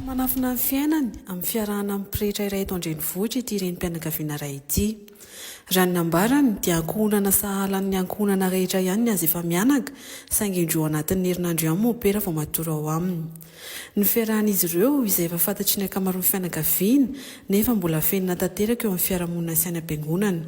Manafina ny fiainany amin'ny fiarahana mipretra iray eto an-drenivohitra ity renim-pianakaviana iray ity. Raha ny nambarany dia ankohonana sahalan'ny ankohonana rehetra ihany ny azy efa mianaka, saingy indro anatin'ny herinandro ihany moa opera vao mahatora ao aminy. Ny fiarahan'izy ireo izay efa fantatry ny ankamaroan'ny fianakaviana nefa mbola fenina tanteraka eo amin'ny fiarahamonina sy any am-piangonana.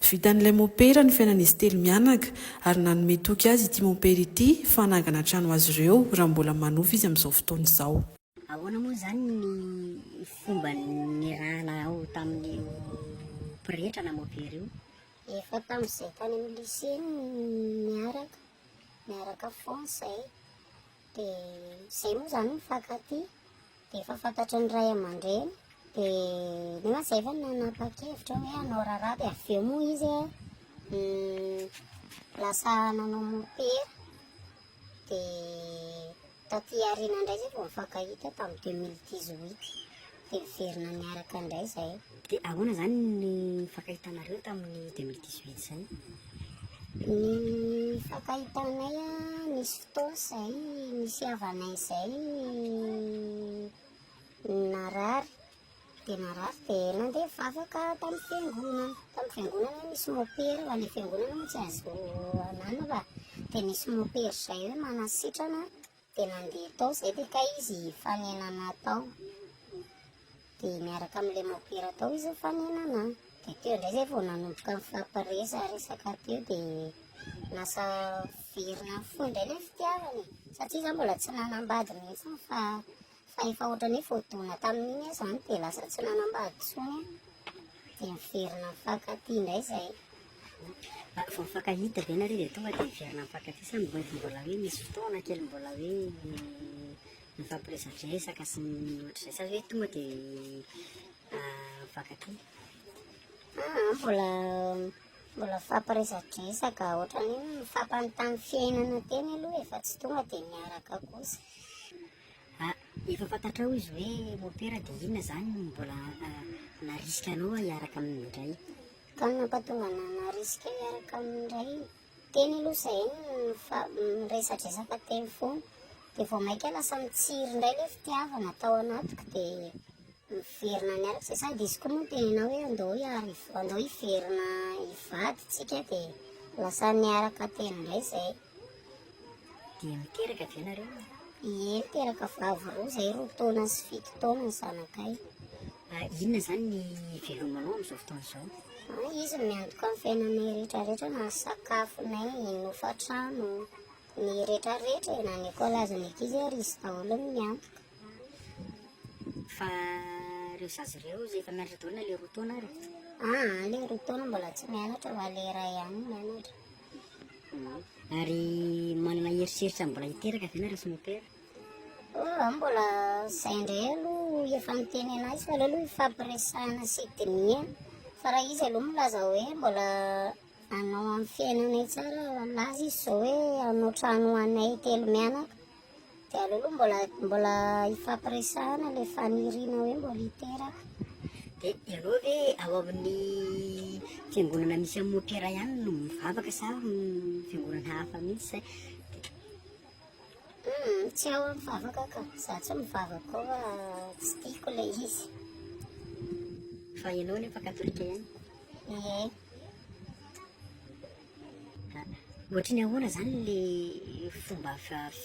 Vitan'ilay mopera ny fiainan'izy telo mianaka ary nanome toky azy ity mopera ity fanangana trano azy ireo raha mbola manofa izy amin'izao fotoana izao. Ahoana moa zany ny fomba nirahana ao tamin'ny mpirehetra na mopera io? Efa tamin'izay tany amin'ny lycée miaraka foana izay. Dia izay moa zany mifankatia. Dia efa fantatry ny ray aman-dreny. Dia nefa izay efa nanapa-kevitra hoe hanao raharaha dia avy eo moa izy lasa nanao mopera. Dia taty aoriana indray izay vao mifankahita tamin'ny 2018. Dia miverina niaraka indray izay. Dia ahoana zany ny fankahitanareo tamin'ny 2018 izay? Ny fankahitanay nisy fotoana izay nisy havanay izay narary. Dia nandeha vavaka tamin'ny fiangonana. Tamin'ny fiangonana nisy mopera fa ny fiangonana moa tsy azo anana fa. Dia nisy mopera izay hoe manasitrana. Dia nandeha tao izay dia ka izy fanenana tao. Dia miaraka amin'ilay mopera tao izy fanenana. Dia teo indray izay vao nanomboka mifampiresaresaka teo dia lasa verina foana indray ilay fitiavany. Satria izany mbola tsy nanambady mihitsy fa efa ohatrany hoe voadona tamin'iny izany dia lasa tsy nanambady intsony. Dia miverina mifankatia indray izay. Vao mifankahita be nareo dia tonga dia miverina mifankatia sa mbola hoe misy fotoana kely mbola hoe mifampiresadresaka sy ny ohatr'izay sa hoe tonga dia mifankatia? Mbola fampiresadresaka ohatrany hoe mifampanontany fiainana teny aloha efa tsy tonga dia miaraka kosa. Efa fantatrao izy hoe mopera dia inona zany mbola narisika anao hiaraka amin'indray? Ka nampatonga narisika hiaraka amin'indray teny aloha izay miresadresaka teny foana. Dia vao maika lasa mitsiry indray ilay fitiavana tao anatiko dia miverina niaraka izay sady izy koa moa tenenao hoe andao hiverina hivady tsika dia lasa niaraka teny indray izay. Dia miteraka avy ianareo? Ie, miteraka vavy roa izay 2 taona sy 7 taona ny zanakay. Inona zany ny velomanao amin'izao fotoana izao? Izy miantoka amin'ny fiainanay rehetrarehetra na sakafonay, ny ofatrano, ny rehetrarehetra na ny ekolazan'ny ankizy ary izy daholo no miantoka. Fa ireo zaza ireo izay efa mianatra daholo na ilay 2 taona ary? Ilay 2 taona mbola tsy mianatra fa ilay iray ihany mianatra. Ary manana heritreritra mbola hiteraka avy ianareo sy mopera? Mbola izay indray aloha efa nitenena izy fa aleo aloha ifampiresahana sy dinihana. Fa raha izy aloha milaza hoe mbola anao amin'ny fiainanay tsara laza izy izao hoe hanao trano anay telo mianaka. Dia aleo aloha mbola ifampiresahana ilay faniriana hoe mbola hiteraka. Dia ianao ve ao amin'ny fiangonana misy amin'ny mopera ihany no mivavaka sa fiangonana hafa mihitsy izay? Tsy ao mivavaka ka. Za tsy mivavaka ao fa tsy tiako ilay izy. Fa ianao nefa katolika ihany? Ie. Ohatrany ahoana zany ilay fomba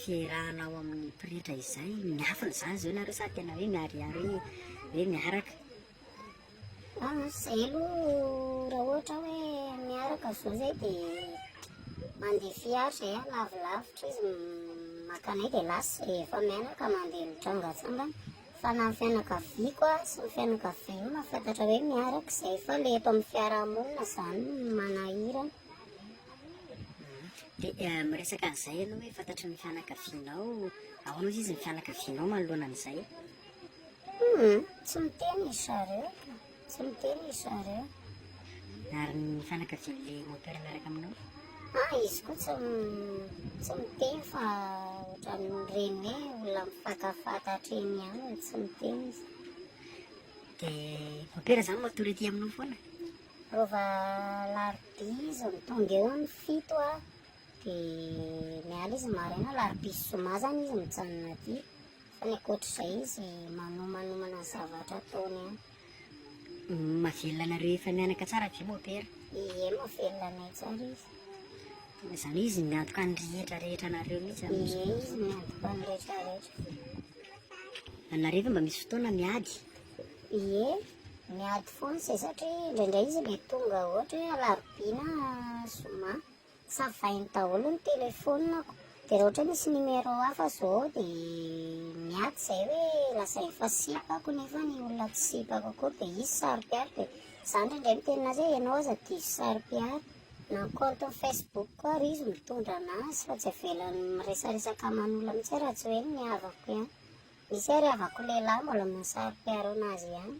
fiarahana ao amin'ny mpirehetra izay? Miafina zany zao ianareo sa tena hoe miharihary hoe miaraka? Izay aloha raha ohatra hoe miaraka zao izay dia mandeha fiara izay lavilavitra izy makanay dia lasa efa mianaka mandeha mitrangatsangana. Fa na ny fianakaviako sy ny fianakaviana mahafantatra hoe miaraka izay fa ilay eto amin'ny fiarahamonina izany manahirana. Dia miresaka an'izay ianao hoe fantatry ny fianakavianao, ahoana izy ny fianakavianao manoloana an'izay? Tsy miteny izy zareo. Ary ny fianakavian'ilay mopera miaraka aminao? Izy koa tsy miteny fa ohatran'ny reny hoe olona mifatafantatra eny ihany tsy miteny izy. Dia mopera zany matory aty aminao foana? Rova larobia izy tonga eo amin'ny 7 dia miala izy maraina larobia sy zoma zany izy mijanona aty. fa ny ankoatr'izay izy manomana zavatra ataony any. Mahavelona anareo efa mianaka tsara ve mopera? Ie, mahavelona anay tsara izy. Izany izy miantoka ny rehetrarehetra anareo mihitsy Ie, izy miantoka ny rehetrarehetra. Anareo fa mba misy fotoana miady? Ie, miady foana izay satria indraindray izy le tonga ohatra hoe alarobia na zoma savainy daholo ny telefonako, dia raha ohatra misy numéro hafa zao dia miady izay hoe lasa efa sipako nefa ny olona tsy sipako akory dia izy saro-piaro, dia izany indraindray miteny azy hoe ianao aza diso saro-piaro. Na compte Facebook koa ary izy mitondra anazy fa tsy avelany miresaresaka aman'olona mihitsy raha tsy hoe ny havako ihany. Misy ary havako lehilahy mbola mahasaro-piaro anazy ihany.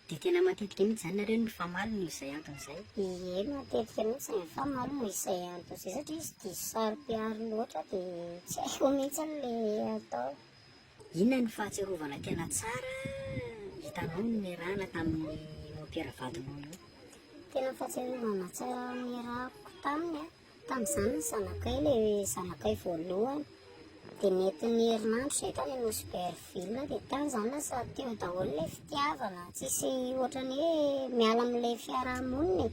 Dia tena matetika mihitsy zany nareo ny famaly noho izay antony izay? Ie, matetika mihitsy ny famaly noho izay antony izay satria izy diso saro-piaro loatra dia tsy haiko mihitsy le atao. Inona ny fahatsiarovana tena tsara hitanao no niarahana tamin'ny mopera vadinao io? Tena fahatsiarovana tsara niarahako taminy tamin'izany ny zanakay, le zanakay voalohany. Dia nentin'ny herinandro izay tany Nosberville dia tany izany lasa teo daholo ilay fitiavana, tsisy ohatrany hoe miala amin'ilay fiarahamonina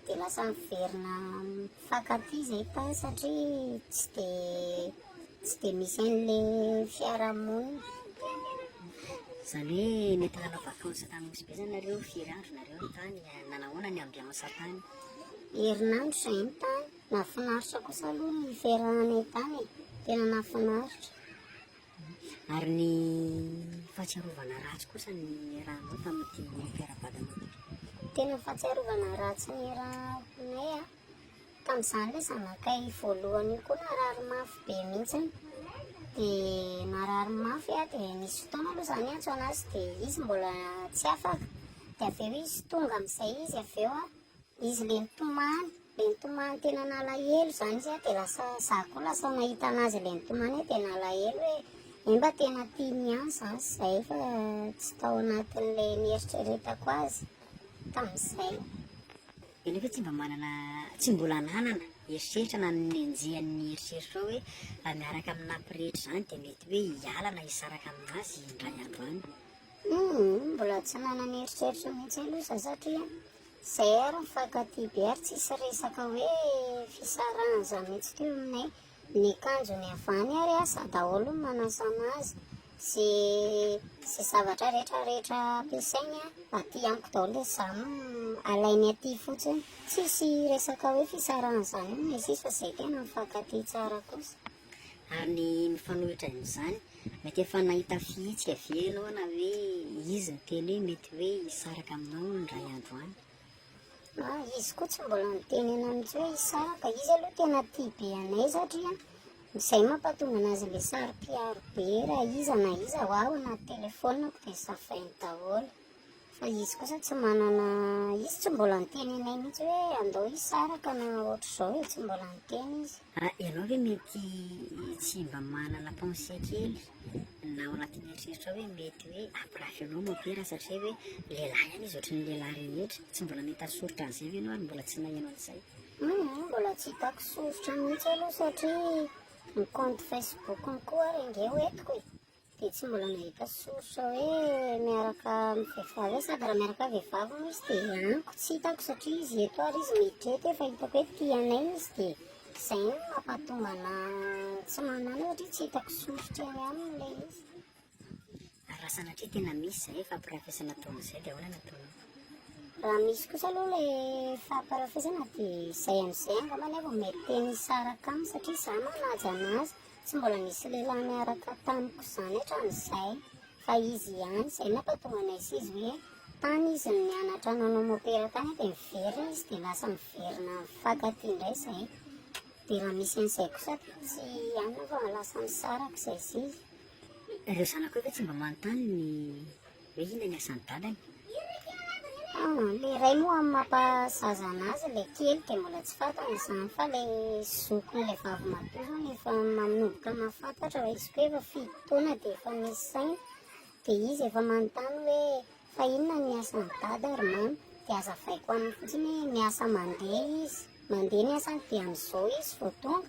dia lasa miverina mifankatia izay tany satria tsy dia misy an'ilay fiarahamonina. Izany hoe nety nanao vakansy tany misy be zany nareo, firy andro nareo ny tany, nanahoana ny ambiansa tany? Herinandro izay ny tany, nahafinaritra kosa aloha ny fiarahanay tany, tena nahafinaritra. Ary ny fahatsiarovana ratsy kosa ny rahanao tamin'ity mopera vadinao? Tena fahatsiarovana ratsy ny rahanay tamin'izany ilay zanakay voalohany io koa narary mafy be mihitsy. Dia narary mafy dia nisy fotoana aloha izany antso anazy dia izy mbola tsy afaka. Dia avy eo izy tonga amin'izay izy avy eo izy le nitomany tena nalahelo izany izy dia lasa zaho koa lasa nahita anazy le nitomany dia nalahelo hoe mba tena tia miany izany izay fa tsy tao anatin'ilay nieritreretako azy tamin'izay. Nefa tsy mbola nanana eritreritra na nenjehan'ny eritreritra hoe miaraka amin'ny nampirehetra izany dia mety hoe hialana hisaraka aminazy indray andro any? Mbola tsy nanana eritreritra mihitsy aloha izaho satria izay ary mifankatia be ary tsisy resaka hoe fisarahana izany mihitsy teo aminay. Ny akanjony avany ary asa daholo ny manasa anazy, sy zavatra rehetrarehetra ampiasainy aty amiko daholo izany alainy aty fotsiny, tsisy resaka hoe fisarahana izany io misy izy fa izay tena mifankatia tsara kosa. Ary ny mifanohitra amin'izany mety efa nahita fihetsika ve ianao na hoe izy ny teny hoe mety hoe hisaraka aminao indray andro any? Izy koa tsy mbola niteny ana mihitsy hoe hisaraka, izy aloha tena tia be anay satria izay mampatonga anazy le saro-piaro be raha iza na iza ho aho anaty telefonako dia savainy daholo. Fa izy kosa tsy manana, izy tsy mbola niteny anay mihitsy hoe andao hisaraka na ohatr'izao tsy mbola niteny izy. Ianao ve mety tsy mba manana pensée kely na ao anatin'ny eritreritra hoe mety hoe ampirafy anao mopera satria hoe lehilahy ihany izy ohatran'ny lehilahy rehetra, tsy mbola nahita soritra an'izay ve ianao ary mbola tsy nahiano an'izay? Mbola tsy hitako soritra mihitsy aloha satria ny compte Facebook koa ary nge hoentiko dia tsy mbola nahita soritra hoe miaraka amin'ny vehivavy sady raha miaraka vehivavy moa izy dia anko tsy hitako satria izy eto ary izy miditra eto efa hitako hoe tianay izy dia izay no mampatonga ana tsy manana satria tsy hitako soritra eo aminy ilay izy. Raha sanatria tena misy izay fampirafesana taon'izay dia ahoana nataonao? Raha misy kosa aloha ilay famparafesana dia izay amin'izay angamba nefa mety teny hisaraka aminy satria izaho manaja anazy, tsy mbola nisy lehilahy miaraka tamiko izany hatramin'izay fa izy ihany izay nampatonga anay sy izy hoe tany izy ny mianatra nanao mopera tany dia miverina izy dia lasa miverina mifankatia indray izay. Dia raha misy an'izay kosa tsy ihany fa lasa misaraka izay sy izy. Ireo zanako efa tsy mba manontany ny hoe inona ny asan'ny dadany? Le iray moa amin'ny mampazaza anazy, le kely dia mbola tsy fantany izany fa le zokin'ilay vavy matoa zany efa manomboka mahafantatra fa izy koa efa 7 taona dia efa misy saina dia izy efa manontany hoe fa inona ny asan'ny dada ary mamy dia azavaiko aminy fotsiny hoe miasa mandeha izy, mandeha ny asany dia amin'izao izy vao tonga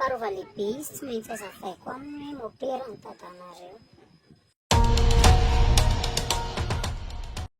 faharova lehibe izy tsy maintsy azafaiko aminy hoe mopera ny tatanareo.